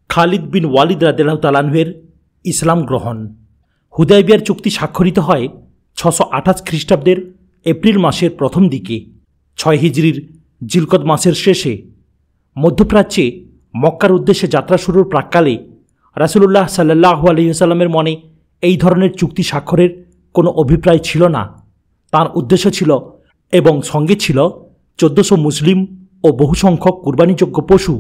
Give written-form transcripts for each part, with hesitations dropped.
খালিদ বিন ওয়ালিদ রাদিয়াল্লাহু তাআলা আনহু-এর ইসলাম গ্রহণ। হুদায়বিয়ার চুক্তি স্বাক্ষরিত হয় 628 খ্রিস্টাব্দের এপ্রিল মাসের প্রথম দিকে, 6 হিজরির জিলকদ মাসের শেষে। মধ্যপ্রাচ্যে মক্কার উদ্দেশ্যে যাত্রা শুরুর প্রাক্কালে রাসূলুল্লাহ সাল্লাল্লাহু আলাইহি ওয়াসাল্লামের মনে এই ধরনের চুক্তি স্বাক্ষরের কোনো অভিপ্রায় ছিল না। তার উদ্দেশ্য ছিল এবং সঙ্গে ছিল 1400 মুসলিম ও বহু সংখ্যক কুরবানিযোগ্য পশু।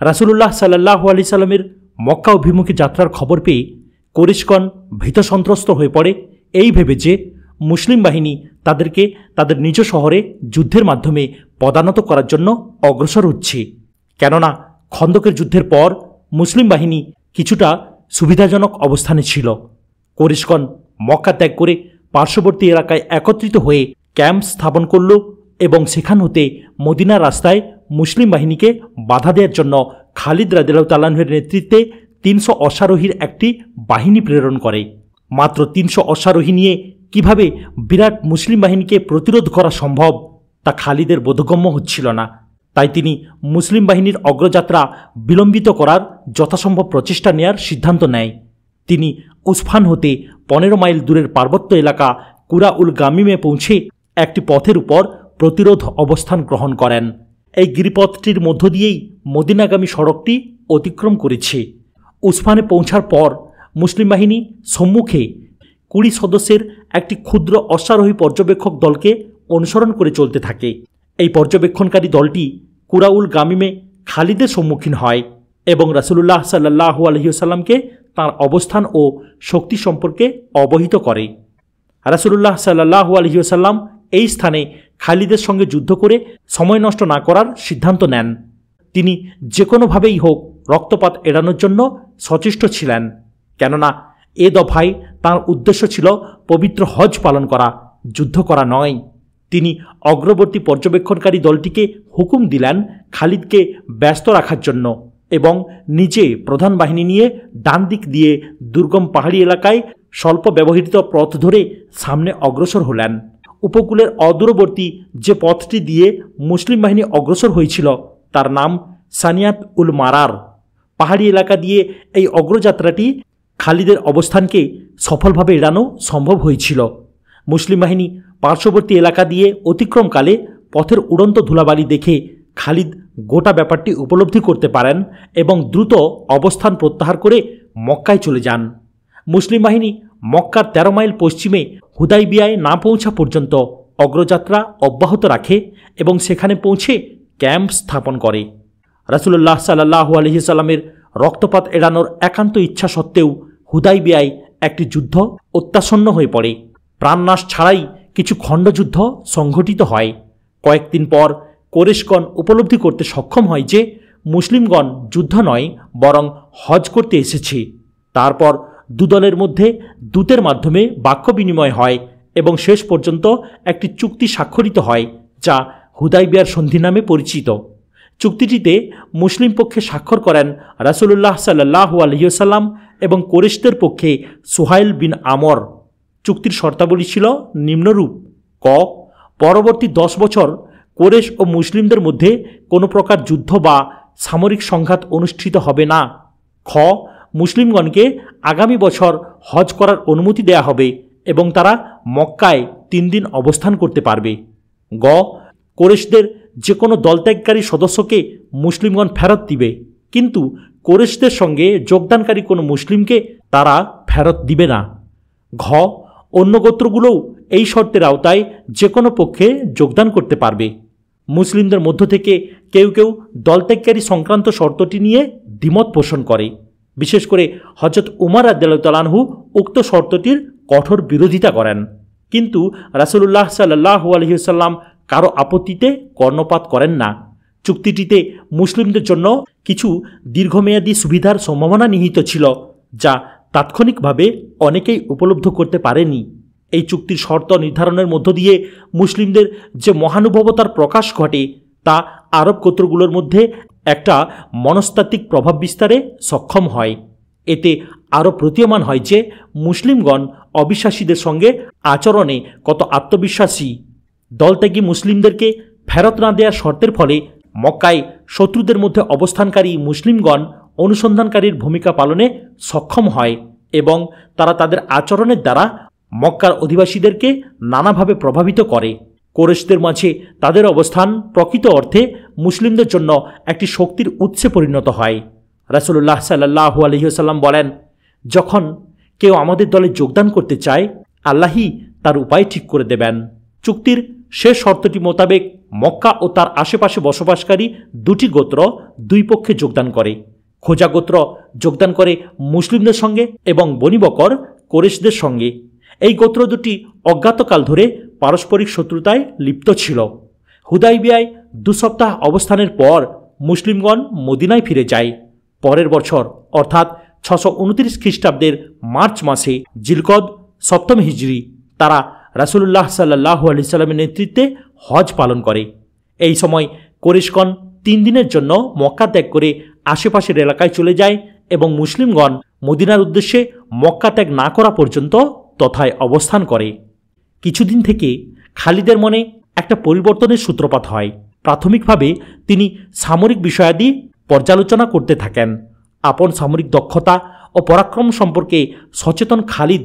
রাসূলুল্লাহ সাল্লাল্লাহু আলাইহি সাল্লামের মক্কা অভিমুখী যাত্রার খবর পেয়ে কুরাইশগণ ভীতসন্ত্রস্ত হয়ে পড়ে এই ভেবে যে মুসলিম বাহিনী তাদেরকে তাদের নিজ শহরে যুদ্ধের মাধ্যমে পদানত করার জন্য অগ্রসর হচ্ছে। কেননা খন্দকের যুদ্ধের পর মুসলিম বাহিনী কিছুটা সুবিধাজনক অবস্থানে ছিল। কুরাইশগণ মক্কা ত্যাগ করে পার্শ্ববর্তী এলাকায় একত্রিত হয়ে ক্যাম্প স্থাপন করল এবং সেখান হতে মদিনার রাস্তায় মুসলিম বাহিনীকে বাধা দেওয়ার জন্য খালিদ রাদিয়াল্লাহু তাআলা আনহু-এর নেতৃত্বে 300 অশ্বারোহীর একটি বাহিনী প্রেরণ করে। মাত্র 300 অশ্বারোহী নিয়ে কিভাবে বিরাট মুসলিম বাহিনীকে প্রতিরোধ করা সম্ভব তা খালিদের বোধগম্য হচ্ছিল না। তাই তিনি মুসলিম বাহিনীর অগ্রযাত্রা বিলম্বিত করার যথাসম্ভব প্রচেষ্টা নেয়ার সিদ্ধান্ত নেয়। তিনি উসফান হতে 15 মাইল দূরের পার্বত্য এলাকা কুরা উল গামিমে পৌঁছে একটি পথের উপর প্রতিরোধ অবস্থান গ্রহণ করেন। এই গিরিপথটির মধ্য দিয়েই মদিনাগামী সড়কটি অতিক্রম করেছে। উসফানে পৌঁছার পর মুসলিম বাহিনী সম্মুখে 20 সদস্যের একটি ক্ষুদ্র অশ্বারোহী পর্যবেক্ষক দলকে অনুসরণ করে চলতে থাকে। এই পর্যবেক্ষণকারী দলটি কুরাউল গামিমে খালিদের সম্মুখীন হয় এবং রাসূলুল্লাহ সাল্লাল্লাহু আলাইহি ওয়াসাল্লামকে তাঁর অবস্থান ও শক্তি সম্পর্কে অবহিত করে। রাসূলুল্লাহ সাল্লাল্লাহু আলাইহি ওয়াসাল্লাম এই স্থানে খালিদের সঙ্গে যুদ্ধ করে সময় নষ্ট না করার সিদ্ধান্ত নেন। তিনি যে কোনোভাবেই হোক রক্তপাত এড়ানোর জন্য সচেষ্ট ছিলেন, কেননা এ দফায় তাঁর উদ্দেশ্য ছিল পবিত্র হজ পালন করা, যুদ্ধ করা নয়। তিনি অগ্রবর্তী পর্যবেক্ষণকারী দলটিকে হুকুম দিলেন খালিদকে ব্যস্ত রাখার জন্য এবং নিজে প্রধান বাহিনী নিয়ে ডান দিক দিয়ে দুর্গম পাহাড়ি এলাকায় স্বল্প ব্যবহৃত পথ ধরে সামনে অগ্রসর হলেন। উপকূলের অদূরবর্তী যে পথটি দিয়ে মুসলিম বাহিনী অগ্রসর হয়েছিল তার নাম সানিয়াত উল মারার। পাহাড়ি এলাকা দিয়ে এই অগ্রযাত্রাটি খালিদের অবস্থানকে সফলভাবে এড়ানো সম্ভব হয়েছিল। মুসলিম বাহিনী পার্শ্ববর্তী এলাকা দিয়ে অতিক্রমকালে পথের উড়ন্ত ধুলাবালি দেখে খালিদ গোটা ব্যাপারটি উপলব্ধি করতে পারেন এবং দ্রুত অবস্থান প্রত্যাহার করে মক্কায় চলে যান। মুসলিম বাহিনী মক্কার 13 মাইল পশ্চিমে হুদাইবিয়ায় না পৌঁছা পর্যন্ত অগ্রযাত্রা অব্যাহত রাখে এবং সেখানে পৌঁছে ক্যাম্প স্থাপন করে। রাসূলুল্লাহ সাল্লাল্লাহু আলাইহি ওয়াসাল্লামের রক্তপাত এড়ানোর একান্ত ইচ্ছা সত্ত্বেও হুদাইবিয়ায় একটি যুদ্ধ অত্যাসন্ন হয়ে পড়ে। প্রাণনাশ ছাড়াই কিছু খণ্ডযুদ্ধ সংঘটিত হয়। কয়েকদিন পর কুরাইশগণ উপলব্ধি করতে সক্ষম হয় যে মুসলিমগণ যুদ্ধ নয় বরং হজ করতে এসেছে। তারপর দুদলের মধ্যে দূতের মাধ্যমে বাক্য বিনিময় হয় এবং শেষ পর্যন্ত একটি চুক্তি স্বাক্ষরিত হয় যা হুদাইবিয়ার সন্ধি নামে পরিচিত। চুক্তিটিতে মুসলিম পক্ষে স্বাক্ষর করেন রাসূলুল্লাহ সাল্লাল্লাহু আলাইহি ওয়াসাল্লাম এবং কুরাইশদের পক্ষে সুহাইল বিন আমর। চুক্তির শর্তাবলী ছিল নিম্নরূপ: ক, পরবর্তী 10 বছর কুরাইশ ও মুসলিমদের মধ্যে কোনো প্রকার যুদ্ধ বা সামরিক সংঘাত অনুষ্ঠিত হবে না। খ, মুসলিমগণকে আগামী বছর হজ করার অনুমতি দেয়া হবে এবং তারা মক্কায় 3 দিন অবস্থান করতে পারবে। গ, কুরাইশদের যে কোনো দলত্যাগকারী সদস্যকে মুসলিমগণ ফেরত দিবে, কিন্তু কুরাইশদের সঙ্গে যোগদানকারী কোনো মুসলিমকে তারা ফেরত দিবে না। ঘ, অন্য গোত্রগুলোও এই শর্তের আওতায় যে কোনো পক্ষে যোগদান করতে পারবে। মুসলিমদের মধ্য থেকে কেউ কেউ দলত্যাগকারী সংক্রান্ত শর্তটি নিয়ে দ্বিমত পোষণ করে। বিশেষ করে হযরত উমর রাদিয়াল্লাহু তাআলা আনহু উক্ত শর্তটির কঠোর বিরোধিতা করেন, কিন্তু রাসূলুল্লাহ সাল্লাল্লাহু আলাইহি ওয়াসাল্লাম কারো আপত্তিতে কর্ণপাত করেন না। চুক্তিটিতে মুসলিমদের জন্য কিছু দীর্ঘমেয়াদী সুবিধার সম্ভাবনা নিহিত ছিল যা তাৎক্ষণিকভাবে অনেকেই উপলব্ধ করতে পারেনি। এই চুক্তির শর্ত নির্ধারণের মধ্য দিয়ে মুসলিমদের যে মহানুভবতার প্রকাশ ঘটে তা আরব গোত্রগুলোর মধ্যে একটা মনস্তাত্ত্বিক প্রভাব বিস্তারে সক্ষম হয়। এতে আরও প্রতীয়মান হয় যে মুসলিমগণ অবিশ্বাসীদের সঙ্গে আচরণে কত আত্মবিশ্বাসী। দলত্যাগী মুসলিমদেরকে ফেরত না দেওয়ার শর্তের ফলে মক্কায় শত্রুদের মধ্যে অবস্থানকারী মুসলিমগণ অনুসন্ধানকারীর ভূমিকা পালনে সক্ষম হয় এবং তারা তাদের আচরণের দ্বারা মক্কার অধিবাসীদেরকে নানাভাবে প্রভাবিত করে। কুরাইশদের মাঝে তাদের অবস্থান প্রকৃত অর্থে মুসলিমদের জন্য একটি শক্তির উৎসে পরিণত হয়। রাসূলুল্লাহ সাল্লাল্লাহু আলাইহি ওয়াসাল্লাম বলেন, যখন কেউ আমাদের দলে যোগদান করতে চায়, আল্লাহই তার উপায় ঠিক করে দেবেন। চুক্তির শেষ শর্তটি মোতাবেক মক্কা ও তার আশেপাশে বসবাসকারী দুটি গোত্র দুই পক্ষে যোগদান করে। খোজা গোত্র যোগদান করে মুসলিমদের সঙ্গে এবং বনী বকর কুরাইশদের সঙ্গে। এই গোত্র দুটি অজ্ঞাতকাল ধরে পারস্পরিক শত্রুতায় লিপ্ত ছিল। হুদাইবিয়ায় 2 সপ্তাহ অবস্থানের পর মুসলিমগণ মদিনায় ফিরে যায়। পরের বছর অর্থাৎ 629 খ্রিস্টাব্দের মার্চ মাসে জিলকদ 7ম হিজরি তারা রাসূলুল্লাহ সাল্লাল্লাহু আলাইহি সাল্লামের নেতৃত্বে হজ পালন করে। এই সময় কুরাইশগণ 3 দিনের জন্য মক্কা ত্যাগ করে আশেপাশের এলাকায় চলে যায় এবং মুসলিমগণ মদিনার উদ্দেশ্যে মক্কা ত্যাগ না করা পর্যন্ত তথায় অবস্থান করে। কিছুদিন থেকে খালিদের মনে একটা পরিবর্তনের সূত্রপাত হয়। প্রাথমিকভাবে তিনি সামরিক বিষয়াদি পর্যালোচনা করতে থাকেন। আপন সামরিক দক্ষতা ও পরাক্রম সম্পর্কে সচেতন খালিদ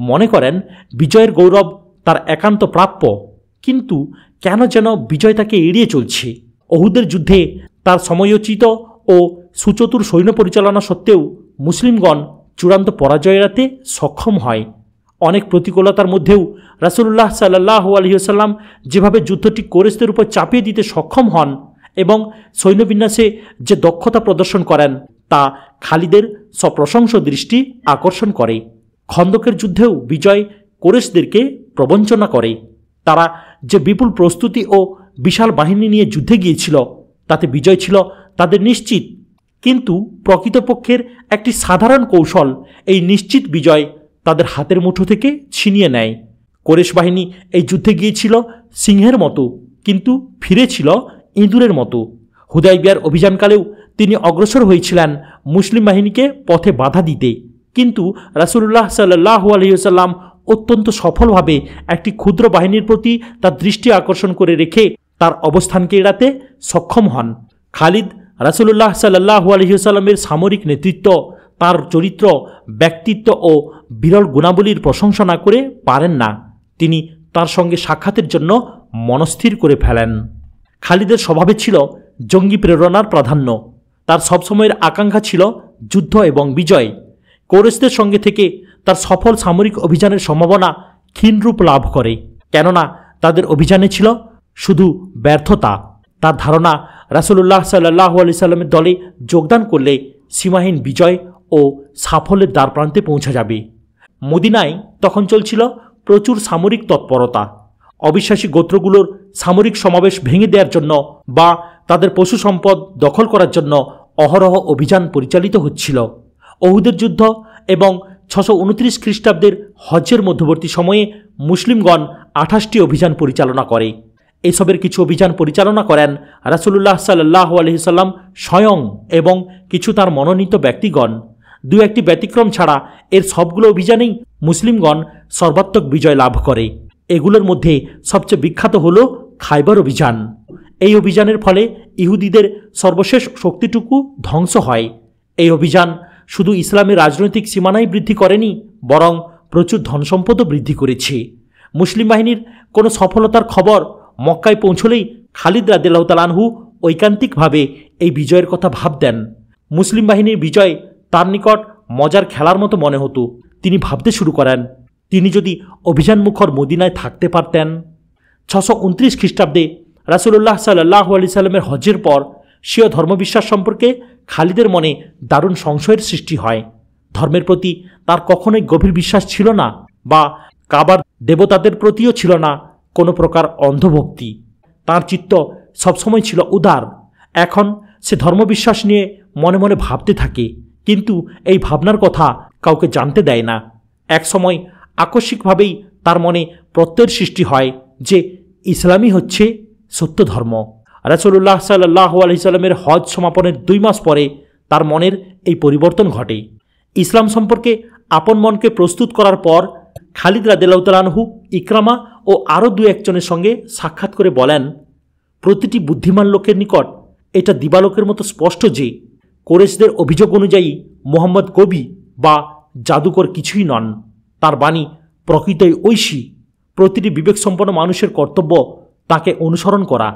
মনে করেন বিজয়ের গৌরব তার একান্ত প্রাপ্য, কিন্তু কেন যেন বিজয় তাকে এড়িয়ে চলছে। উহুদের যুদ্ধে তার সময়োচিত ও সুচতুর সৈন্য পরিচালনা সত্ত্বেও মুসলিমগণ চূড়ান্ত পরাজয় এড়াতে সক্ষম হয়। অনেক প্রতিকূলতার মধ্যেও রাসূলুল্লাহ সাল্লাল্লাহু আলাইহি ওয়াসাল্লাম যেভাবে যুদ্ধটি কুরাইশদের উপর চাপিয়ে দিতে সক্ষম হন এবং সৈন্যবিন্যাসে যে দক্ষতা প্রদর্শন করেন তা খালিদের সপ্রশংস দৃষ্টি আকর্ষণ করে। খন্দকের যুদ্ধেও বিজয় কুরাইশদেরকে প্রবঞ্চনা করে। তারা যে বিপুল প্রস্তুতি ও বিশাল বাহিনী নিয়ে যুদ্ধে গিয়েছিল তাতে বিজয় ছিল তাদের নিশ্চিত, কিন্তু প্রকৃতপক্ষের একটি সাধারণ কৌশল এই নিশ্চিত বিজয় তাদের হাতের মুঠো থেকে ছিনিয়ে নেয়। কুরাইশ বাহিনী এই যুদ্ধে গিয়েছিল সিংহের মতো, কিন্তু ফিরেছিল ইঁদুরের মতো। হুদাইবিয়ার অভিযানকালেও তিনি অগ্রসর হয়েছিলেন মুসলিম বাহিনীকে পথে বাধা দিতে, কিন্তু রাসূলুল্লাহ সাল্লাল্লাহু আলাইহি ওয়াসাল্লাম অত্যন্ত সফলভাবে একটি ক্ষুদ্র বাহিনীর প্রতি তার দৃষ্টি আকর্ষণ করে রেখে তার অবস্থানকে এড়াতে সক্ষম হন। খালিদ রাসূলুল্লাহ সাল্লাল্লাহু আলাইহি ওয়াসাল্লামের সামরিক নেতৃত্ব, তার চরিত্র, ব্যক্তিত্ব ও বিরল গুণাবলীর প্রশংসা না করে পারেন না। তিনি তার সঙ্গে সাক্ষাতের জন্য মনস্থির করে ফেলেন। খালিদের স্বভাবে ছিল জঙ্গি প্রেরণার প্রাধান্য। তার সবসময়ের আকাঙ্ক্ষা ছিল যুদ্ধ এবং বিজয়। কুরাইশদের সঙ্গে থেকে তার সফল সামরিক অভিযানের সম্ভাবনা ক্ষীণরূপ লাভ করে, কেননা তাদের অভিযানে ছিল শুধু ব্যর্থতা। তার ধারণা রাসূলুল্লাহ সাল্লাল্লাহু আলাইহি সাল্লামের দলে যোগদান করলে সীমাহীন বিজয় ও সাফল্যের দ্বারপ্রান্তে পৌঁছা যাবে। মদিনায় তখন চলছিল প্রচুর সামরিক তৎপরতা। অবিশ্বাসী গোত্রগুলোর সামরিক সমাবেশ ভেঙে দেওয়ার জন্য বা তাদের পশু সম্পদ দখল করার জন্য অহরহ অভিযান পরিচালিত হচ্ছিল। উহুদের যুদ্ধ এবং 629 খ্রিস্টাব্দের হজ্জের মধ্যবর্তী সময়ে মুসলিমগণ 28টি অভিযান পরিচালনা করে। এসবের কিছু অভিযান পরিচালনা করেন রাসূলুল্লাহ সাল্লাল্লাহু আলাইহি সাল্লাম স্বয়ং এবং কিছু তার মনোনীত ব্যক্তিগণ। 2-1টি ব্যতিক্রম ছাড়া এর সবগুলো অভিযানেই মুসলিমগণ সর্বাত্মক বিজয় লাভ করে। এগুলোর মধ্যে সবচেয়ে বিখ্যাত হল খাইবার অভিযান। এই অভিযানের ফলে ইহুদিদের সর্বশেষ শক্তিটুকু ধ্বংস হয়। এই অভিযান শুধু ইসলামের রাজনৈতিক সীমানাই বৃদ্ধি করেনি, বরং প্রচুর ধনসম্পদও বৃদ্ধি করেছে। মুসলিম বাহিনীর কোনো সফলতার খবর মক্কায় পৌঁছলেই খালিদ রাদিয়াল্লাহু তাআলা আনহু ঐকান্তিকভাবে এই বিজয়ের কথা ভাবতেন। মুসলিম বাহিনীর বিজয় তার নিকট মজার খেলার মতো মনে হতো। তিনি ভাবতে শুরু করেন, তিনি যদি অভিযানমুখর মদিনায় থাকতে পারতেন। 629 খ্রিস্টাব্দে রাসূলুল্লাহ সাল্লাল্লাহু আলাইহি সাল্লামের হজ্জের পর স্বীয় ধর্মবিশ্বাস সম্পর্কে খালিদের মনে দারুণ সংশয়ের সৃষ্টি হয়। ধর্মের প্রতি তার কখনোই গভীর বিশ্বাস ছিল না, বা কাবার দেবতাদের প্রতিও ছিল না কোনো প্রকার অন্ধভক্তি। তার চিত্ত সবসময় ছিল উদার। এখন সে ধর্মবিশ্বাস নিয়ে মনে মনে ভাবতে থাকে, কিন্তু এই ভাবনার কথা কাউকে জানতে দেয় না। এক সময় আকস্মিকভাবেই তার মনে প্রত্যয়ের সৃষ্টি হয় যে ইসলামই হচ্ছে সত্য ধর্ম। রাসূলুল্লাহ সাল্লাল্লাহু আলাইহি সাল্লামের হজ সমাপনের 2 মাস পরে তার মনের এই পরিবর্তন ঘটে। ইসলাম সম্পর্কে আপন মনকে প্রস্তুত করার পর খালিদ রাদিয়াল্লাহু তাআলা আনহু ইকরামা ও আরও 2-1 জনের সঙ্গে সাক্ষাৎ করে বলেন, প্রতিটি বুদ্ধিমান লোকের নিকট এটা দিবালোকের মতো স্পষ্ট যে কোরেশদের অভিযোগ অনুযায়ী মুহাম্মদ কবি বা জাদুকর কিছুই নন। তার বাণী প্রকৃতই ঐশী। প্রতিটি বিবেকসম্পন্ন মানুষের কর্তব্য তাকে অনুসরণ করা।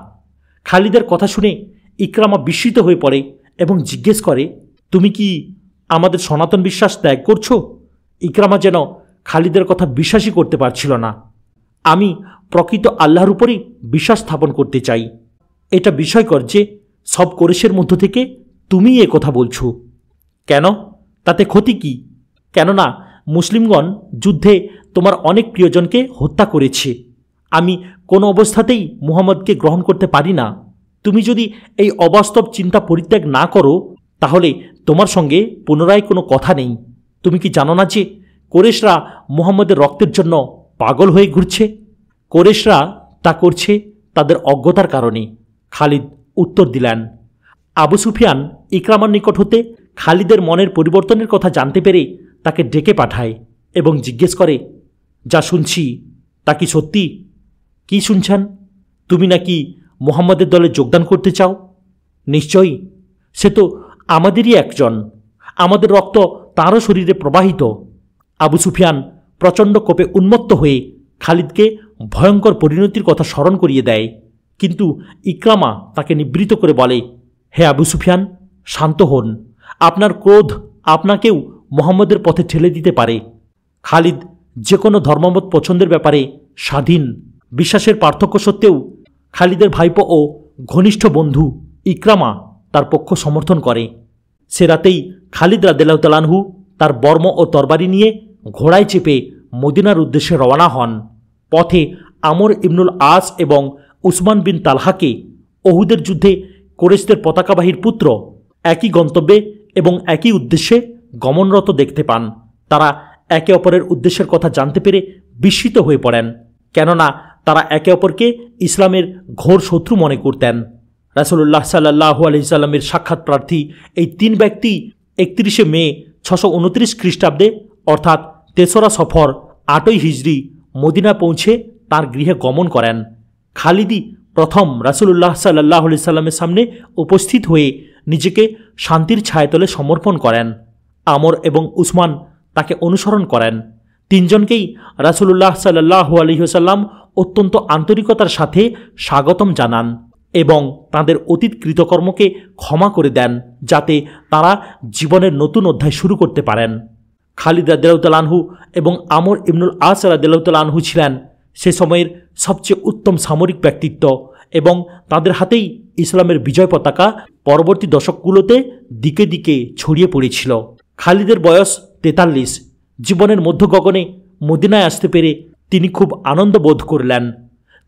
খালিদের কথা শুনে ইকরামা বিস্মিত হয়ে পড়ে এবং জিজ্ঞেস করে, তুমি কি আমাদের সনাতন বিশ্বাস ত্যাগ করছো? ইকরামা যেন খালিদের কথা বিশ্বাসই করতে পারছিল না। আমি প্রকৃত আল্লাহর উপরই বিশ্বাস স্থাপন করতে চাই। এটা বিস্ময়কর যে সব কোরেশের মধ্য থেকে তুমি এ কথা বলছো। কেন? তাতে ক্ষতি কি? কেননা মুসলিমগণ যুদ্ধে তোমার অনেক প্রিয়জনকে হত্যা করেছে। আমি কোনো অবস্থাতেই মুহাম্মদকে গ্রহণ করতে পারি না। তুমি যদি এই অবাস্তব চিন্তা পরিত্যাগ না করো তাহলে তোমার সঙ্গে পুনরায় কোনো কথা নেই। তুমি কি জানো না যে কোরেশরা মুহাম্মদের রক্তের জন্য পাগল হয়ে ঘুরছে? কোরেশরা তা করছে তাদের অজ্ঞতার কারণে। খালিদ উত্তর দিলেন। আবু সুফিয়ান ইকরামার নিকট হতে খালিদের মনের পরিবর্তনের কথা জানতে পেরে তাকে ডেকে পাঠায় এবং জিজ্ঞেস করে, যা শুনছি তা কি সত্যি? কি শুনছেন? তুমি নাকি মুহাম্মদের দলে যোগদান করতে চাও? নিশ্চয়ই, সে তো আমাদেরই একজন। আমাদের রক্ত তাঁরও শরীরে প্রবাহিত। আবু সুফিয়ান প্রচণ্ড কোপে উন্মত্ত হয়ে খালিদকে ভয়ঙ্কর পরিণতির কথা স্মরণ করিয়ে দেয়। কিন্তু ইকরামা তাকে নিবৃত্ত করে বলে, হে আবু সুফিয়ান, শান্ত হন। আপনার ক্রোধ আপনাকেও মুহাম্মদের পথে ঠেলে দিতে পারে। খালিদ যে কোনো ধর্মমত পছন্দের ব্যাপারে স্বাধীন। বিশ্বাসের পার্থক্য সত্ত্বেও খালিদের ভাইপো ও ঘনিষ্ঠ বন্ধু ইকরামা তার পক্ষ সমর্থন করে। সে রাতেই খালিদ রাদিয়াল্লাহু তাআলা আনহু তার বর্ম ও তরবারি নিয়ে ঘোড়ায় চেপে মদিনার উদ্দেশ্যে রওনা হন। পথে আমর ইবনুল আস এবং উসমান বিন তালহাকে ওহুদের যুদ্ধে কোরেশদের পতাকাবাহীর পুত্র একই গন্তব্যে এবং একই উদ্দেশ্যে গমনরত দেখতে পান। তারা একে অপরের উদ্দেশ্যের কথা জানতে পেরে বিস্মিত হয়ে পড়েন, কেননা তারা একে অপরকে ইসলামের ঘোর শত্রু মনে করতেন। রাসূলুল্লাহ সাল্লাল্লাহু আলাইহি সাল্লামের সাক্ষাৎ প্রার্থী এই তিন ব্যক্তি 31শে মে 629 খ্রিস্টাব্দে অর্থাৎ 3রা সফর 8ই হিজরি মদিনা পৌঁছে তার গৃহে গমন করেন। খালিদই প্রথম রাসূলুল্লাহ সাল্লাল্লাহু আলাইহি সাল্লামের সামনে উপস্থিত হয়ে নিজেকে শান্তির ছায়াতলে সমর্পণ করেন। আমর এবং উসমান তাকে অনুসরণ করেন। তিনজনকেই রাসূলুল্লাহ সাল্লাল্লাহু আলাইহি ওয়াসাল্লাম অত্যন্ত আন্তরিকতার সাথে স্বাগতম জানান এবং তাদের অতীত কৃতকর্মকে ক্ষমা করে দেন, যাতে তারা জীবনের নতুন অধ্যায় শুরু করতে পারেন। খালিদ রাদিয়াল্লাহু তাআলা আনহু এবং আমর ইবনুল আস রাদিয়াল্লাহু তাআলা আনহু ছিলেন সে সময়ের সবচেয়ে উত্তম সামরিক ব্যক্তিত্ব এবং তাদের হাতেই ইসলামের বিজয় পতাকা পরবর্তী দশকগুলোতে দিকে দিকে ছড়িয়ে পড়েছিল। খালিদের বয়স 43। জীবনের মধ্য গগনে মদিনায় আসতে পেরে তিনি খুব আনন্দ বোধ করলেন।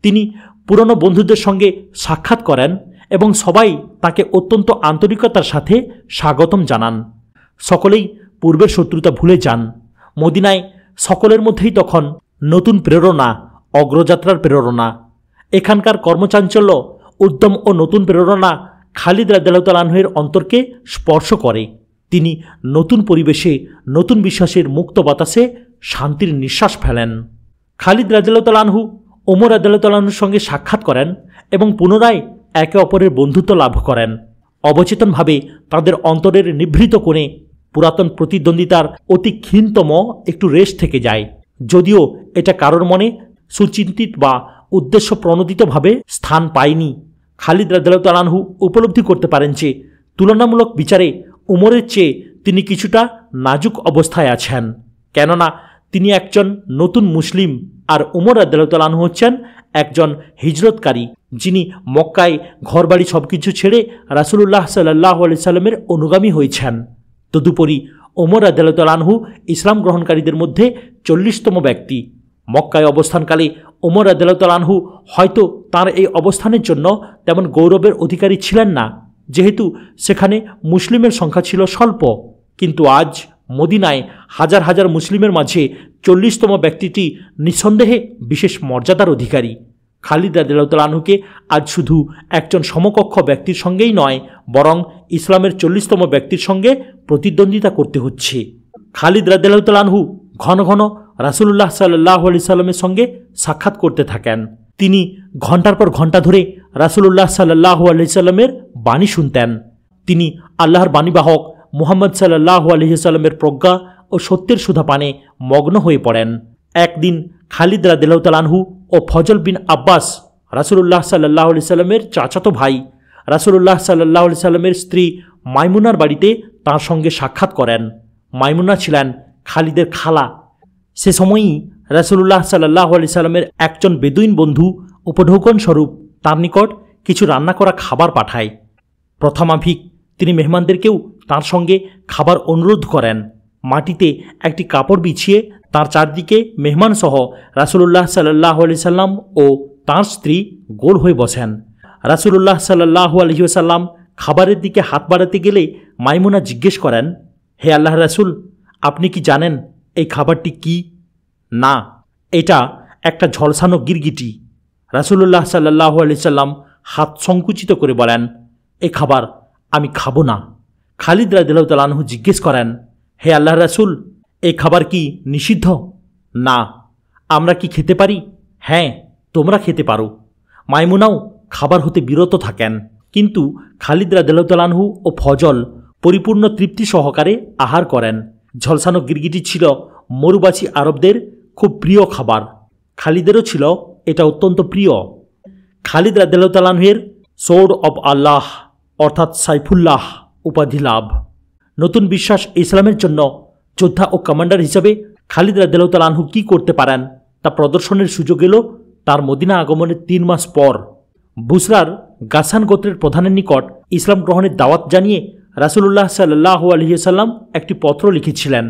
তিনি পুরনো বন্ধুদের সঙ্গে সাক্ষাৎ করেন এবং সবাই তাকে অত্যন্ত আন্তরিকতার সাথে স্বাগতম জানান। সকলেই পূর্বের শত্রুতা ভুলে যান। মদিনায় সকলের মধ্যেই তখন নতুন প্রেরণা, অগ্রযাত্রার প্রেরণা। এখানকার কর্মচাঞ্চল্য, উদ্যম ও নতুন প্রেরণা খালিদ রাদিয়াল্লাহু তাআলা আনহুর অন্তরকে স্পর্শ করে। তিনি নতুন পরিবেশে, নতুন বিশ্বাসের মুক্ত বাতাসে শান্তির নিঃশ্বাস ফেলেন। খালিদ রাদিয়াল্লাহু তাআলা আনহু ওমর রাদিয়াল্লাহু তাআলা আনহুর সঙ্গে সাক্ষাৎ করেন এবং পুনরায় একে অপরের বন্ধুত্ব লাভ করেন। অবচেতনভাবে তাদের অন্তরের নিভৃত কোণে পুরাতন প্রতিদ্বন্দ্বিতার অতি ক্ষীণতম একটু রেশ থেকে যায়, যদিও এটা কারোর মনে সুচিন্তিত বা উদ্দেশ্য প্রণোদিতভাবে স্থান পায়নি। খালিদ রাদিয়াল্লাহু তাআলা আনহু উপলব্ধি করতে পারেন যে তুলনামূলক বিচারে উমরের চেয়ে তিনি কিছুটা নাজুক অবস্থায় আছেন, কেননা তিনি একজন নতুন মুসলিম আর উমর রাদিয়াল্লাহু তাআলা আনহু হচ্ছেন একজন হিজরতকারী, যিনি মক্কায় ঘরবাড়ি সবকিছু ছেড়ে রাসূলুল্লাহ সাল্লাল্লাহু আলাইহি সাল্লামের অনুগামী হয়েছেন। তদুপরি ওমর রাদিয়াল্লাহু তাআলা আনহু ইসলাম গ্রহণকারীদের মধ্যে 40তম ব্যক্তি। মক্কায় অবস্থানকালে ওমর রাদিয়াল্লাহু তাআলা আনহু হয়তো তার এই অবস্থানের জন্য তেমন গৌরবের অধিকারী ছিলেন না, যেহেতু সেখানে মুসলিমের সংখ্যা ছিল স্বল্প। কিন্তু আজ মদিনায় হাজার হাজার মুসলিমের মাঝে 40তম ব্যক্তিটি নিঃসন্দেহে বিশেষ মর্যাদার অধিকারী। খালিদ রাদিয়াল্লাহু তাআলা আনহুকে আজ শুধু একজন সমকক্ষ ব্যক্তির সঙ্গেই নয়, বরং ইসলামের 40তম ব্যক্তির সঙ্গে প্রতিদ্বন্দ্বিতা করতে হচ্ছে। খালিদ রাদিয়াল্লাহু তাআলা আনহু ঘন ঘন রাসূলুল্লাহ সাল্লাল্লাহু আলাইহি সাল্লামের সঙ্গে সাক্ষাৎ করতে থাকেন। তিনি ঘণ্টার পর ঘণ্টা ধরে রাসূলুল্লাহ সাল্লাল্লাহু আলাইহি সাল্লামের বাণী শুনতেন। তিনি আল্লাহর বাণীবাহক মুহাম্মদ সাল্লাল্লাহু আলাইহি সাল্লামের প্রজ্ঞা ও সত্যের সুধা পানে মগ্ন হয়ে পড়েন। একদিন খালিদ রাদিয়াল্লাহু তাআলা আনহু ও ফজল বিন আব্বাস, রাসূলুল্লাহ সাল্লাল্লাহু আলাইহি সাল্লামের চাচাতো ভাই, রাসূলুল্লাহ সাল্লাল্লাহু আলাইহি সাল্লামের স্ত্রী মাইমুনার বাড়িতে তাঁর সঙ্গে সাক্ষাৎ করেন। মাইমুনা ছিলেন খালিদের খালা। সে সময়ই রাসূলুল্লাহ সাল্লাল্লাহু আলাইহি সাল্লামের একজন বেদুইন বন্ধু উপঢৌকন স্বরূপ তার নিকট কিছু রান্না করা খাবার পাঠায়। প্রথমাভিক তিনি মেহমানদেরকেও তার সঙ্গে খাবার অনুরোধ করেন। মাটিতে একটি কাপড় বিছিয়ে তার চারদিকে মেহমানসহ রাসূলুল্লাহ সাল্লাল্লাহু আলাইহি সাল্লাম ও তাঁর স্ত্রী গোল হয়ে বসেন। রাসূলুল্লাহ সাল্লাল্লাহু আলাইহি সাল্লাম খাবারের দিকে হাত বাড়াতে গেলে মাইমুনা জিজ্ঞেস করেন, হে আল্লাহর রাসূল, আপনি কি জানেন এই খাবারটি কি? না, এটা একটা ঝলসানো গিরগিটি। রাসূলুল্লাহ সাল্লাল্লাহু আলাইহি সাল্লাম হাত সংকুচিত করে বলেন, এই খাবার আমি খাবো না। খালিদ রাদিয়াল্লাহু তাআলা আনহু জিজ্ঞেস করেন, হে আল্লাহর রাসূল, এই খাবার কি নিষিদ্ধ? না। আমরা কি খেতে পারি? হ্যাঁ, তোমরা খেতে পারো। মাইমুনাও খাবার হতে বিরত থাকেন, কিন্তু খালিদ রাদিয়াল্লাহু তাআলা আনহু ও ফজল পরিপূর্ণ তৃপ্তি সহকারে আহার করেন। ঝলসানো গিরগিটি ছিল মরুবাসী আরবদের খুব প্রিয় খাবার। খালিদেরও ছিল এটা অত্যন্ত প্রিয়। খালিদ রাদিয়াল্লাহু তাআলা আনহুর সোর্ড অব আল্লাহ অর্থাৎ সাইফুল্লাহ উপাধি লাভ। নতুন বিশ্বাস ইসলামের জন্য যোদ্ধা ও কমান্ডার হিসেবে খালিদ রাদিয়াল্লাহু তাআলা আনহু কী করতে পারেন তা প্রদর্শনের সুযোগ এলো তার মদিনা আগমনের 3 মাস পর। বুসরার গাসান গোত্রের প্রধানের নিকট ইসলাম গ্রহণের দাওয়াত জানিয়ে রাসূলুল্লাহ সাল্লাল্লাহু আলাইহি সাল্লাম একটি পত্র লিখেছিলেন।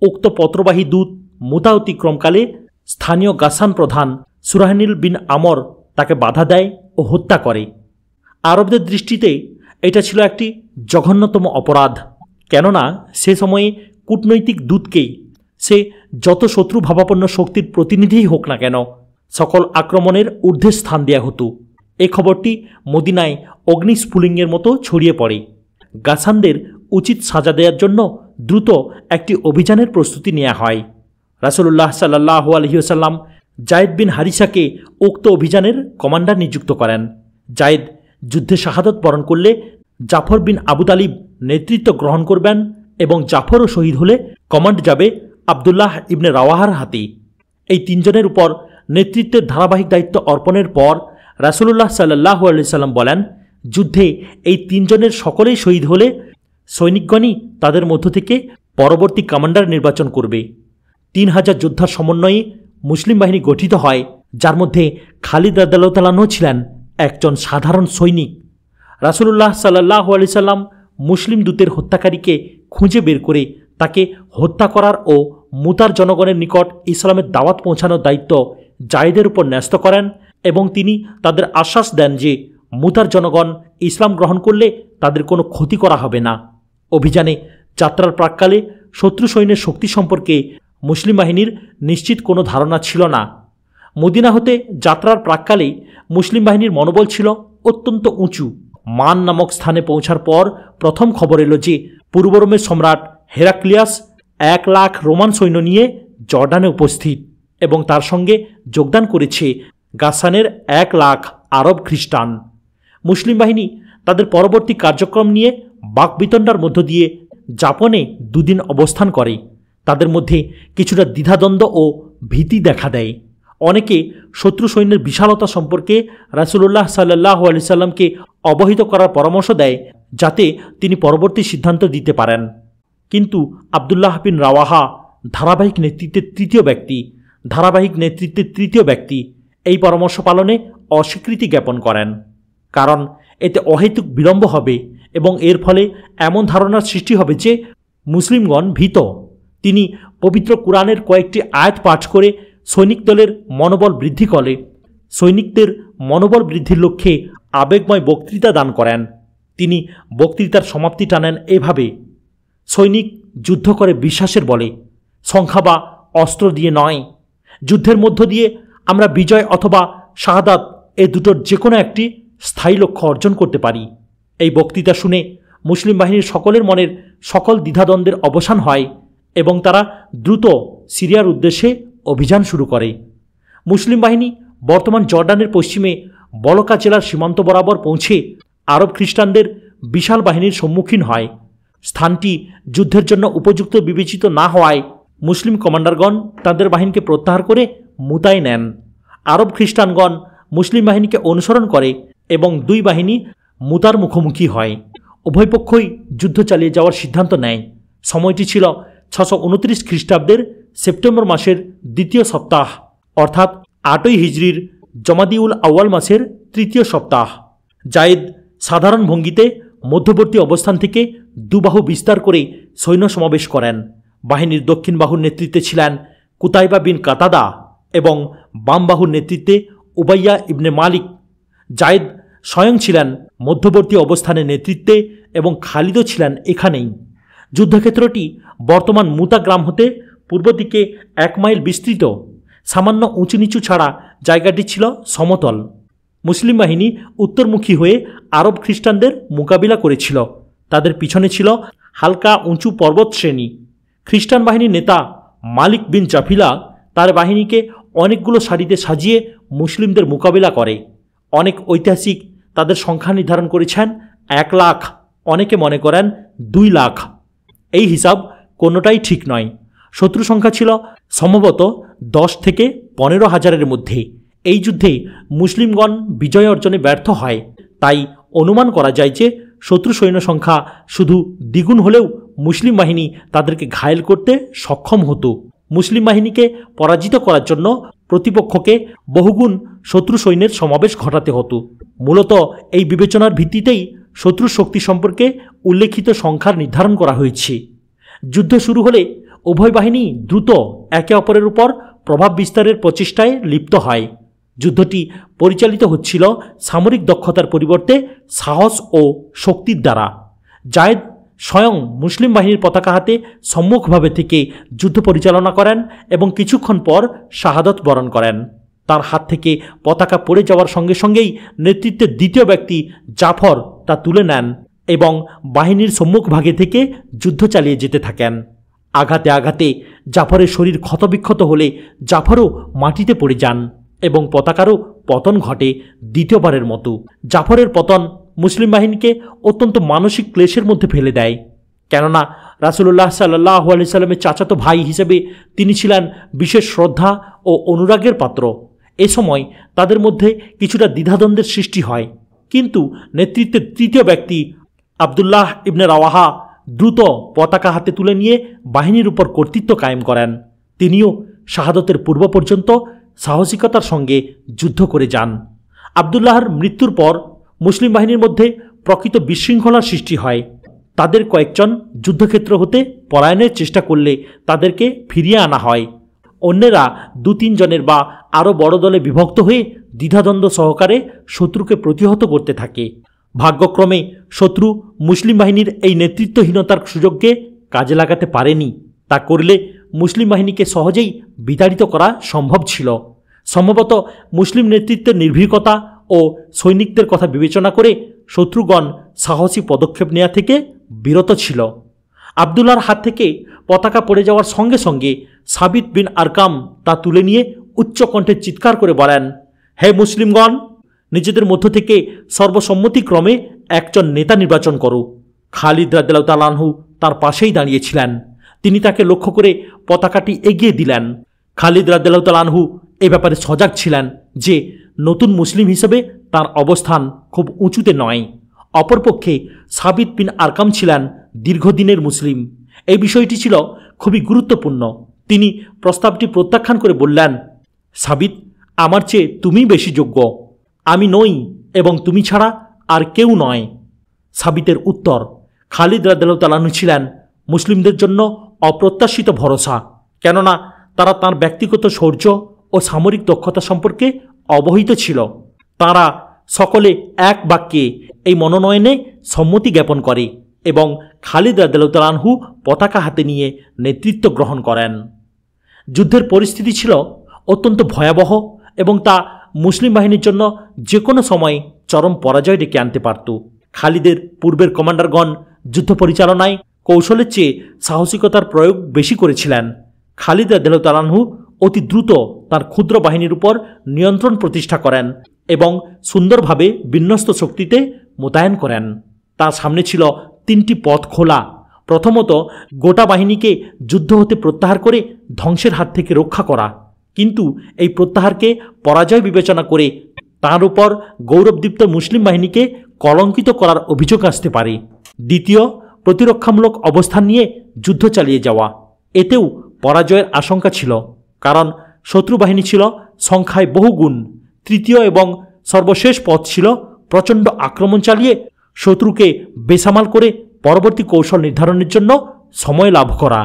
উক্ত পত্রবাহী দূত মুতা অতিক্রমকালে স্থানীয় গাসান প্রধান সুরাহনিল বিন আমর তাকে বাধা দেয় ও হত্যা করে। আরবদের দৃষ্টিতে এটা ছিল একটি জঘন্যতম অপরাধ, কেননা সে সময়ে কূটনৈতিক দূতকেই, সে যত শত্রুভাবাপন্ন শক্তির প্রতিনিধিই হোক না কেন, সকল আক্রমণের ঊর্ধ্বে স্থান দেয়া হতো। এই খবরটি মদিনায় অগ্নিস্ফুলিঙ্গের মতো ছড়িয়ে পড়ে। গাসানদের উচিত সাজা দেওয়ার জন্য দ্রুত একটি অভিযানের প্রস্তুতি নেওয়া হয়। রাসূলুল্লাহ সাল্লাল্লাহু আলাইহি ওয়াসাল্লাম জায়েদ বিন হারিসাকে উক্ত অভিযানের কমান্ডার নিযুক্ত করেন। জায়েদ যুদ্ধে শাহাদত বরণ করলে জাফর বিন আবু তালিব নেতৃত্ব গ্রহণ করবেন এবং জাফরও শহীদ হলে কমান্ড যাবে আবদুল্লাহ ইবনে রাওয়াহার হাতে। এই 3 জনের উপর নেতৃত্বের ধারাবাহিক দায়িত্ব অর্পণের পর রাসূলুল্লাহ সাল্লাল্লাহু আলাইহি সাল্লাম বলেন, যুদ্ধে এই 3 জনের সকলেই শহীদ হলে সৈনিকগণই তাদের মধ্য থেকে পরবর্তী কমান্ডার নির্বাচন করবে। 3000 যোদ্ধার সমন্বয়ে মুসলিম বাহিনী গঠিত হয়, যার মধ্যে খালিদ রাদিয়াল্লাহু তাআলা আনহু ছিলেন একজন সাধারণ সৈনিক। রাসূলুল্লাহ সাল্লাল্লাহু আলাইহি সাল্লাম মুসলিম দূতের হত্যাকারীকে খুঁজে বের করে তাকে হত্যা করার ও মুতার জনগণের নিকট ইসলামের দাওয়াত পৌঁছানোর দায়িত্ব জায়েদের উপর ন্যস্ত করেন এবং তিনি তাদের আশ্বাস দেন যে মুতার জনগণ ইসলাম গ্রহণ করলে তাদের কোনো ক্ষতি করা হবে না। অভিযানে যাত্রার প্রাক্কালে শত্রু সৈন্যের শক্তি সম্পর্কে মুসলিম বাহিনীর নিশ্চিত কোনো ধারণা ছিল না। মদিনা হতে যাত্রার প্রাক্কালে মুসলিম বাহিনীর মনোবল ছিল অত্যন্ত উঁচু। মান নামক স্থানে পৌঁছার পর প্রথম খবর এলো যে পূর্ব রোমের সম্রাট হেরাক্লিয়াস 1 লাখ রোমান সৈন্য নিয়ে জর্ডানে উপস্থিত এবং তার সঙ্গে যোগদান করেছে গাসানের 1 লাখ আরব খ্রিস্টান। মুসলিম বাহিনী তাদের পরবর্তী কার্যক্রম নিয়ে বাকবিতণ্ডার মধ্য দিয়ে জাপানে 2 দিন অবস্থান করে। তাদের মধ্যে কিছুটা দ্বিধাদ্বন্দ্ব ও ভীতি দেখা দেয়। অনেকে শত্রু সৈন্যের বিশালতা সম্পর্কে রাসূলুল্লাহ সাল্লাল্লাহু আলাইহি সাল্লামকে অবহিত করার পরামর্শ দেয়, যাতে তিনি পরবর্তী সিদ্ধান্ত দিতে পারেন। কিন্তু আবদুল্লাহ বিন রাওয়াহা ধারাবাহিক নেতৃত্বের তৃতীয় ব্যক্তি এই পরামর্শ পালনে অস্বীকৃতি জ্ঞাপন করেন, কারণ এতে অহেতুক বিলম্ব হবে এবং এর ফলে এমন ধারণার সৃষ্টি হবে যে মুসলিমগণ ভীত। তিনি পবিত্র কুরআনের কয়েকটি আয়াত পাঠ করে সৈনিক দলের মনোবল বৃদ্ধি করে সৈনিকদের মনোবল বৃদ্ধির লক্ষ্যে আবেগময় বক্তৃতা দান করেন। তিনি বক্তৃতার সমাপ্তি টানেন এভাবে: সৈনিক যুদ্ধ করে বিশ্বাসের বলে, সংখ্যা বা অস্ত্র দিয়ে নয়। যুদ্ধের মধ্য দিয়ে আমরা বিজয় অথবা শাহাদাত এ দুটোর যে কোনো একটি স্থায়ী লক্ষ্য অর্জন করতে পারি। এই বক্তৃতা শুনে মুসলিম বাহিনীর সকলের মনের সকল দ্বিধাদ্বন্দ্বের অবসান হয় এবং তারা দ্রুত সিরিয়ার উদ্দেশ্যে অভিযান শুরু করে। মুসলিম বাহিনী বর্তমান জর্ডানের পশ্চিমে বলকা জেলার সীমান্ত বরাবর পৌঁছে আরব খ্রিস্টানদের বিশাল বাহিনীর সম্মুখীন হয়। স্থানটি যুদ্ধের জন্য উপযুক্ত বিবেচিত না হওয়ায় মুসলিম কমান্ডারগণ তাদের বাহিনীকে প্রত্যাহার করে মুতায় নেন। আরব খ্রিস্টানগণ মুসলিম বাহিনীকে অনুসরণ করে এবং দুই বাহিনী মুতার মুখোমুখি হয়। উভয় পক্ষই যুদ্ধ চালিয়ে যাওয়ার সিদ্ধান্ত নেয়। সময়টি ছিল 629 খ্রিস্টাব্দের সেপ্টেম্বর মাসের দ্বিতীয় সপ্তাহ, অর্থাৎ 8ই হিজরির জমাদিউল আউয়াল মাসের তৃতীয় সপ্তাহ। জায়েদ সাধারণ ভঙ্গিতে মধ্যবর্তী অবস্থান থেকে দুবাহু বিস্তার করে সৈন্য সমাবেশ করেন। বাহিনীর দক্ষিণ বাহুর নেতৃত্বে ছিলেন কুতাইবা বিন কাতাদা এবং বাম বাহুর নেতৃত্বে উবাইয়া ইবনে মালিক। জায়েদ স্বয়ং ছিলেন মধ্যবর্তী অবস্থানের নেতৃত্বে এবং খালিদও ছিলেন এখানেই। যুদ্ধক্ষেত্রটি বর্তমান মুতা গ্রাম হতে পূর্ব দিকে 1 মাইল বিস্তৃত। সামান্য উঁচু নিচু ছাড়া জায়গাটি ছিল সমতল। মুসলিম বাহিনী উত্তরমুখী হয়ে আরব খ্রিস্টানদের মোকাবিলা করেছিল। তাদের পিছনে ছিল হালকা উঁচু পর্বত শ্রেণী। খ্রিস্টান বাহিনীর নেতা মালিক বিন জাফিলা তার বাহিনীকে অনেকগুলো সারিতে সাজিয়ে মুসলিমদের মোকাবিলা করে। অনেক ঐতিহাসিক তাদের সংখ্যা নির্ধারণ করেছেন 1 লাখ, অনেকে মনে করেন 2 লাখ। এই হিসাব কোনোটাই ঠিক নয়। শত্রু সংখ্যা ছিল সম্ভবত 10 থেকে 15 হাজারের মধ্যে। এই যুদ্ধে মুসলিমগণ বিজয় অর্জনে ব্যর্থ হয়। তাই অনুমান করা যায় যে শত্রু সৈন্য সংখ্যা শুধু দ্বিগুণ হলেও মুসলিম বাহিনী তাদেরকে ঘায়েল করতে সক্ষম হতো। মুসলিম বাহিনীকে পরাজিত করার জন্য প্রতিপক্ষকে বহুগুণ শত্রু সৈন্যের সমাবেশ ঘটাতে হতো। মূলত এই বিবেচনার ভিত্তিতেই শত্রুর শক্তি সম্পর্কে উল্লেখিত সংখ্যার নির্ধারণ করা হয়েছে। যুদ্ধ শুরু হলে উভয় বাহিনী দ্রুত একে অপরের উপর প্রভাব বিস্তারের প্রচেষ্টায় লিপ্ত হয়। যুদ্ধটি পরিচালিত হচ্ছিল সামরিক দক্ষতার পরিবর্তে সাহস ও শক্তির দ্বারা। জায়েদ স্বয়ং মুসলিম বাহিনীর পতাকা হাতে সম্মুখভাবে থেকে যুদ্ধ পরিচালনা করেন এবং কিছুক্ষণ পর শাহাদত বরণ করেন। তার হাত থেকে পতাকা পড়ে যাওয়ার সঙ্গে সঙ্গেই নেতৃত্বের দ্বিতীয় ব্যক্তি জাফর তা তুলে নেন এবং বাহিনীর সম্মুখভাগে থেকে যুদ্ধ চালিয়ে যেতে থাকেন। আঘাতে আঘাতে জাফরের শরীর ক্ষতবিক্ষত হলে জাফরও মাটিতে পড়ে যান এবং পতাকারও পতন ঘটে দ্বিতীয়বারের মতো। জাফরের পতন মুসলিম বাহিনীকে অত্যন্ত মানসিক ক্লেশের মধ্যে ফেলে দেয়, কেননা রাসূলুল্লাহ সাল্লাল্লাহু আলাইহি সাল্লামের চাচাতো ভাই হিসেবে তিনি ছিলেন বিশেষ শ্রদ্ধা ও অনুরাগের পাত্র। এ সময় তাদের মধ্যে কিছুটা দ্বিধাদ্বন্দ্বের সৃষ্টি হয়, কিন্তু নেতৃত্বের তৃতীয় ব্যক্তি আবদুল্লাহ ইবনে রাওয়াহা দ্রুত পতাকা হাতে তুলে নিয়ে বাহিনীর উপর কর্তৃত্ব কায়েম করেন। তিনিও শাহাদতের পূর্ব পর্যন্ত সাহসিকতার সঙ্গে যুদ্ধ করে যান। আবদুল্লাহর মৃত্যুর পর মুসলিম বাহিনীর মধ্যে প্রকৃত বিশৃঙ্খলার সৃষ্টি হয়। তাদের কয়েকজন যুদ্ধক্ষেত্র হতে পলায়নের চেষ্টা করলে তাদেরকে ফিরিয়ে আনা হয়। অন্যেরা 2-3 জনের বা আরও বড় দলে বিভক্ত হয়ে দ্বিধাদ্বন্দ্ব সহকারে শত্রুকে প্রতিহত করতে থাকে। ভাগ্যক্রমে শত্রু মুসলিম বাহিনীর এই নেতৃত্বহীনতার সুযোগকে কাজে লাগাতে পারেনি। তা করলে মুসলিম বাহিনীকে সহজেই বিতাড়িত করা সম্ভব ছিল। সম্ভবত মুসলিম নেতৃত্বের নির্ভীকতা ও সৈনিকদের কথা বিবেচনা করে শত্রুগণ সাহসী পদক্ষেপ নেওয়া থেকে বিরত ছিল। আবদুল্লাহর হাত থেকে পতাকা পড়ে যাওয়ার সঙ্গে সঙ্গে সাবিত বিন আরকাম তা তুলে নিয়ে উচ্চকণ্ঠে চিৎকার করে বলেন, হে মুসলিমগণ, নিজেদের মধ্য থেকে সর্বসম্মতিক্রমে একজন নেতা নির্বাচন করো। খালিদ রাদিয়াল্লাহু তাআলা আনহু তার পাশেই দাঁড়িয়েছিলেন। তিনি তাকে লক্ষ্য করে পতাকাটি এগিয়ে দিলেন। খালিদ রাদিয়াল্লাহু তাআলা আনহু এ ব্যাপারে সজাগ ছিলেন যে নতুন মুসলিম হিসেবে তার অবস্থান খুব উঁচুতে নয়। অপরপক্ষে সাবিত বিন আরকাম ছিলেন দীর্ঘদিনের মুসলিম। এই বিষয়টি ছিল খুবই গুরুত্বপূর্ণ। তিনি প্রস্তাবটি প্রত্যাখ্যান করে বললেন, সাবিত, আমার চেয়ে তুমিই বেশি যোগ্য। আমি নই এবং তুমি ছাড়া আর কেউ নয়। সাবিতের উত্তর, খালিদ রাদিয়াল্লাহু তাআলা আনহু ছিলেন মুসলিমদের জন্য অপ্রত্যাশিত ভরসা, কেননা তারা তার ব্যক্তিগত শৌর্য ও সামরিক দক্ষতা সম্পর্কে অবহিত ছিল। তারা সকলে এক বাক্যে এই মনোনয়নে সম্মতি জ্ঞাপন করে এবং খালিদ রাদিয়াল্লাহু তাআলা আনহু পতাকা হাতে নিয়ে নেতৃত্ব গ্রহণ করেন। যুদ্ধের পরিস্থিতি ছিল অত্যন্ত ভয়াবহ এবং তা মুসলিম বাহিনীর জন্য যে কোনো সময় চরম পরাজয় ডেকে আনতে পারত। খালিদের পূর্বের কমান্ডারগণ যুদ্ধ পরিচালনায় কৌশলের চেয়ে সাহসিকতার প্রয়োগ বেশি করেছিলেন। খালিদ রাদিয়াল্লাহু তাআলা আনহু অতি দ্রুত তার ক্ষুদ্র বাহিনীর উপর নিয়ন্ত্রণ প্রতিষ্ঠা করেন এবং সুন্দরভাবে বিন্যস্ত শক্তিতে মোতায়েন করেন। তার সামনে ছিল 3টি পথ খোলা। প্রথমত, গোটা বাহিনীকে যুদ্ধ হতে প্রত্যাহার করে ধ্বংসের হাত থেকে রক্ষা করা, কিন্তু এই প্রত্যাহারকে পরাজয় বিবেচনা করে তার উপর গৌরবদীপ্ত মুসলিম বাহিনীকে কলঙ্কিত করার অভিযোগ আসতে পারে। দ্বিতীয়, প্রতিরক্ষামূলক অবস্থান নিয়ে যুদ্ধ চালিয়ে যাওয়া। এতেও পরাজয়ের আশঙ্কা ছিল, কারণ শত্রু বাহিনী ছিল সংখ্যায় বহুগুণ। তৃতীয় এবং সর্বশেষ পথ ছিল প্রচণ্ড আক্রমণ চালিয়ে শত্রুকে বেসামাল করে পরবর্তী কৌশল নির্ধারণের জন্য সময় লাভ করা।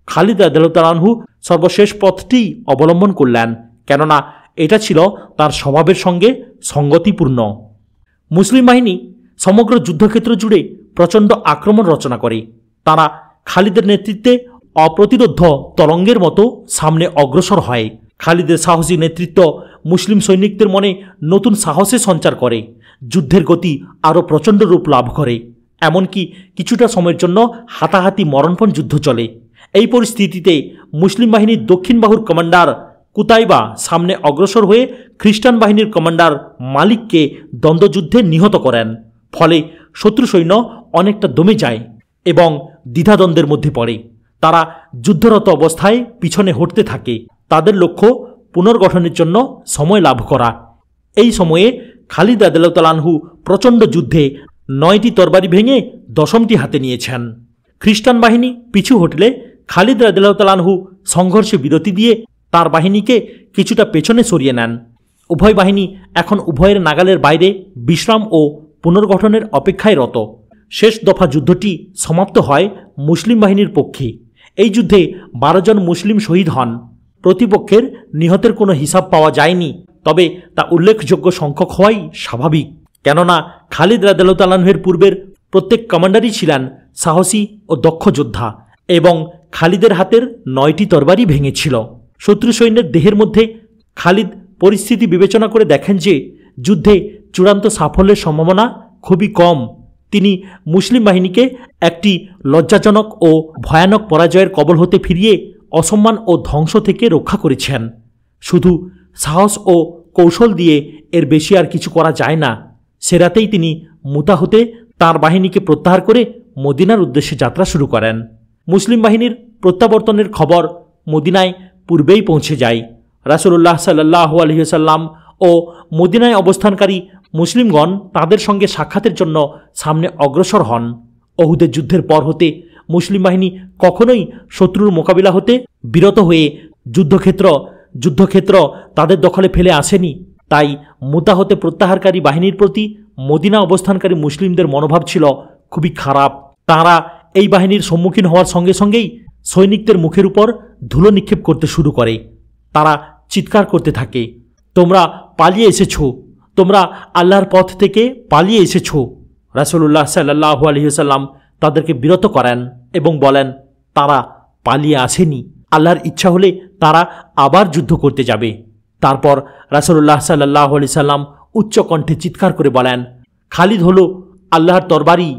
খালিদ রাদিয়াল্লাহু আনহু সর্বশেষ পথটি অবলম্বন করলেন, কেননা এটা ছিল তার স্বভাবের সঙ্গে সঙ্গতিপূর্ণ। মুসলিম বাহিনী সমগ্র যুদ্ধক্ষেত্র জুড়ে প্রচণ্ড আক্রমণ রচনা করে। তারা খালিদের নেতৃত্বে অপ্রতিরোধ্য তরঙ্গের মতো সামনে অগ্রসর হয়। খালিদের সাহসী নেতৃত্ব মুসলিম সৈনিকদের মনে নতুন সাহসে সঞ্চার করে। যুদ্ধের গতি আরও প্রচণ্ড রূপ লাভ করে, এমনকি কিছুটা সময়ের জন্য হাতাহাতি মরণপণ যুদ্ধ চলে। এই পরিস্থিতিতে মুসলিম বাহিনীর দক্ষিণ বাহুর কমান্ডার কুতাইবা সামনে অগ্রসর হয়ে খ্রিস্টান বাহিনীর কমান্ডার মালিককে দ্বন্দ্বযুদ্ধে নিহত করেন। ফলে শত্রু সৈন্য অনেকটা দমে যায় এবং দ্বিধাদ্বন্দ্বের মধ্যে পড়ে। তারা যুদ্ধরত অবস্থায় পিছনে হটতে থাকে, তাদের লক্ষ্য পুনর্গঠনের জন্য সময় লাভ করা। এই সময়ে খালিদ রাদিয়াল্লাহু আনহু প্রচণ্ড যুদ্ধে 9টি তরবারি ভেঙে 10টি হাতে নিয়েছেন। খ্রিস্টান বাহিনী পিছু হটলে খালিদ রাদিয়াল্লাহু আনহু সংঘর্ষে বিরতি দিয়ে তার বাহিনীকে কিছুটা পেছনে সরিয়ে নেন। উভয় বাহিনী এখন উভয়ের নাগালের বাইরে বিশ্রাম ও পুনর্গঠনের অপেক্ষায় রত। শেষ দফা যুদ্ধটি সমাপ্ত হয় মুসলিম বাহিনীর পক্ষে। এই যুদ্ধে 12 জন মুসলিম শহীদ হন। প্রতিপক্ষের নিহতের কোনো হিসাব পাওয়া যায়নি, তবে তা উল্লেখযোগ্য সংখ্যক হওয়াই স্বাভাবিক, কেননা খালিদ রাদিয়াল্লাহু আনহুর পূর্বের প্রত্যেক কমান্ডারই ছিলেন সাহসী ও দক্ষ যোদ্ধা এবং খালিদের হাতের 9টি তরবারি ভেঙেছিল। শত্রু সৈন্যের দেহের মধ্যে খালিদ পরিস্থিতি বিবেচনা করে দেখেন যে যুদ্ধে চূড়ান্ত সাফল্যের সম্ভাবনা খুবই কম। তিনি মুসলিম বাহিনীকে একটি লজ্জাজনক ও ভয়ানক পরাজয়ের কবল হতে ফিরিয়ে অসম্মান ও ধ্বংস থেকে রক্ষা করেছেন। শুধু সাহস ও কৌশল দিয়ে এর বেশি আর কিছু করা যায় না। সে রাতেই তিনি মুতা হতে তাঁর বাহিনীকে প্রত্যাহার করে মদিনার উদ্দেশ্যে যাত্রা শুরু করেন। মুসলিম বাহিনীর প্রত্যাবর্তনের খবর মদিনায় পূর্বেই পৌঁছে যায়। রাসূলুল্লাহ সাল্লাল্লাহু আলাইহি ওয়াসাল্লাম ও মদিনায় অবস্থানকারী মুসলিমগণ তাদের সঙ্গে সাক্ষাতের জন্য সামনে অগ্রসর হন। উহুদের যুদ্ধের পর হতে মুসলিম বাহিনী কখনোই শত্রুর মোকাবিলা হতে বিরত হয়ে যুদ্ধক্ষেত্র তাদের দখলে ফেলে আসেনি। তাই মুতা হতে প্রত্যাহারকারী বাহিনীর প্রতি মদিনা অবস্থানকারী মুসলিমদের মনোভাব ছিল খুবই খারাপ। তারা এই বাহিনীর সম্মুখীন হওয়ার সঙ্গে সঙ্গেই সৈনিকদের মুখের উপর ধুলো নিক্ষেপ করতে শুরু করে। তারা চিৎকার করতে থাকে, তোমরা পালিয়ে এসেছো, তোমরা আল্লাহর পথ থেকে পালিয়ে এসেছো। রাসূলুল্লাহ সাল্লাল্লাহু আলাইহি ওয়াসাল্লাম তাদেরকে বিরত করেন এবং বলেন তারা পালিয়ে আসেনি, আল্লাহর ইচ্ছা হলে তারা আবার যুদ্ধ করতে যাবে। তারপর রাসূলুল্লাহ সাল্লাল্লাহু আলাইহি ওয়াসাল্লাম উচ্চ কণ্ঠে চিৎকার করে বলেন, খালিদ হলো আল্লাহর তরবারি।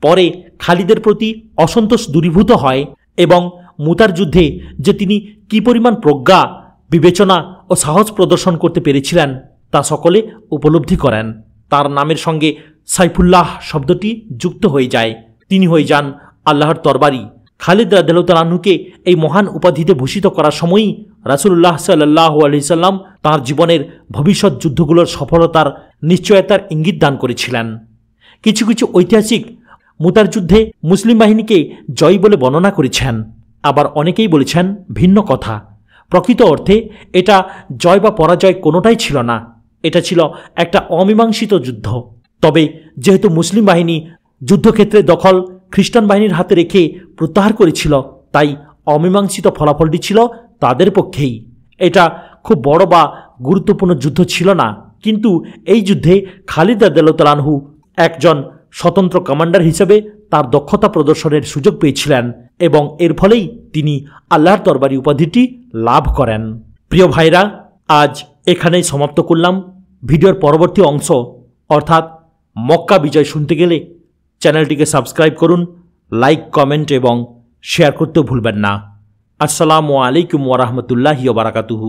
পরে খালিদের প্রতি অসন্তোষ দূরীভূত হয় এবং মুতার যুদ্ধে যে তিনি কী পরিমাণ প্রজ্ঞা, বিবেচনা ও সাহস প্রদর্শন করতে পেরেছিলেন তা সকলে উপলব্ধি করেন। তার নামের সঙ্গে সাইফুল্লাহ শব্দটি যুক্ত হয়ে যায়। তিনি হয়ে যান আল্লাহর তরবারি। খালিদ রাদিয়াল্লাহু আনহুকে এই মহান উপাধিতে ভূষিত করার সময়ই রাসূলুল্লাহ সাল্লাল্লাহু আলাইহি সাল্লাম তাঁর জীবনের ভবিষ্যৎ যুদ্ধগুলোর সফলতার নিশ্চয়তার ইঙ্গিত দান করেছিলেন। কিছু কিছু ঐতিহাসিক মুতার যুদ্ধে মুসলিম বাহিনীকে জয়ী বলে বর্ণনা করেছেন, আবার অনেকেই বলেছেন ভিন্ন কথা। প্রকৃত অর্থে এটা জয় বা পরাজয় কোনোটাই ছিল না, এটা ছিল একটা অমীমাংসিত যুদ্ধ। তবে যেহেতু মুসলিম বাহিনী যুদ্ধক্ষেত্রে দখল খ্রিস্টান বাহিনীর হাতে রেখে প্রত্যাহার করেছিল, তাই অমীমাংসিত ফলাফলটি ছিল তাদের পক্ষেই। এটা খুব বড় বা গুরুত্বপূর্ণ যুদ্ধ ছিল না, কিন্তু এই যুদ্ধে খালিদ রাদিয়াল্লাহু আনহু একজন স্বতন্ত্র কমান্ডার হিসেবে তার দক্ষতা প্রদর্শনের সুযোগ পেয়েছিলেন এবং এর ফলেই তিনি আল্লাহর তরবারি উপাধিটি লাভ করেন। প্রিয় ভাইরা, আজ এখানেই সমাপ্ত করলাম। ভিডিওর পরবর্তী অংশ অর্থাৎ মক্কা বিজয় শুনতে গেলে চ্যানেলটিকে সাবস্ক্রাইব করুন, লাইক, কমেন্ট এবং শেয়ার করতেও ভুলবেন না। আসসালামু আলাইকুম ওয়া রাহমাতুল্লাহি ওয়া বারাকাতুহু।